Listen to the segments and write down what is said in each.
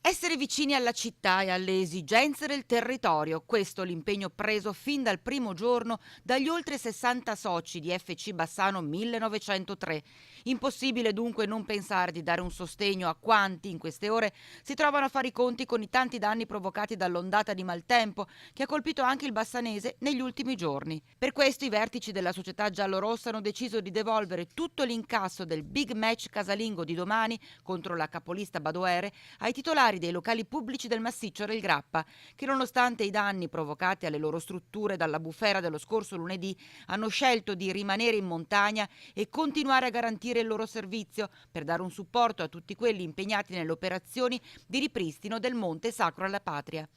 Essere vicini alla città e alle esigenze del territorio, questo l'impegno preso fin dal primo giorno dagli oltre 60 soci di FC Bassano 1903. Impossibile dunque non pensare di dare un sostegno a quanti in queste ore si trovano a fare i conti con i tanti danni provocati dall'ondata di maltempo che ha colpito anche il bassanese negli ultimi giorni. Per questo i vertici della società giallorossa hanno deciso di devolvere tutto l'incasso del big match casalingo di domani contro la capolista Badoere ai titolari dei locali pubblici del massiccio del Grappa, che nonostante i danni provocati alle loro strutture dalla bufera dello scorso lunedì, hanno scelto di rimanere in montagna e continuare a garantire il loro servizio per dare un supporto a tutti quelli impegnati nelle operazioni di ripristino del Monte Sacro alla Patria.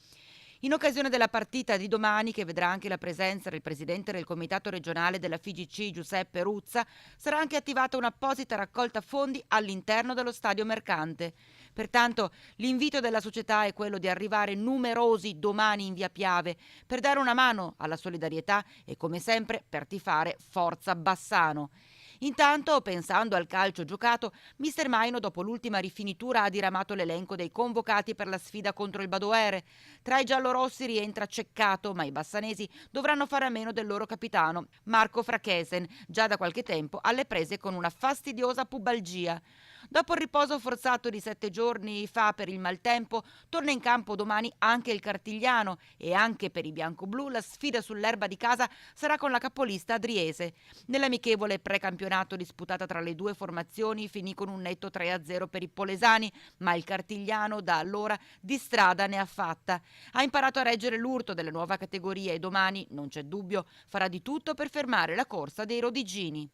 In occasione della partita di domani, che vedrà anche la presenza del presidente del comitato regionale della FIGC Giuseppe Ruzza, sarà anche attivata un'apposita raccolta fondi all'interno dello stadio mercante. Pertanto l'invito della società è quello di arrivare numerosi domani in via Piave per dare una mano alla solidarietà e come sempre per tifare Forza Bassano. Intanto, pensando al calcio giocato, Mister Maino dopo l'ultima rifinitura ha diramato l'elenco dei convocati per la sfida contro il Badoere. Tra i giallorossi rientra Ceccato, ma i bassanesi dovranno fare a meno del loro capitano, Marco Frachesen, già da qualche tempo alle prese con una fastidiosa pubalgia. Dopo il riposo forzato di 7 giorni fa per il maltempo, torna in campo domani anche il Cartigliano e anche per i biancoblù la sfida sull'erba di casa sarà con la capolista Adriese. Nell'amichevole precampionato disputata tra le due formazioni finì con un netto 3-0 per i polesani, ma il Cartigliano da allora di strada ne ha fatta. Ha imparato a reggere l'urto della nuova categoria e domani, non c'è dubbio, farà di tutto per fermare la corsa dei rodigini.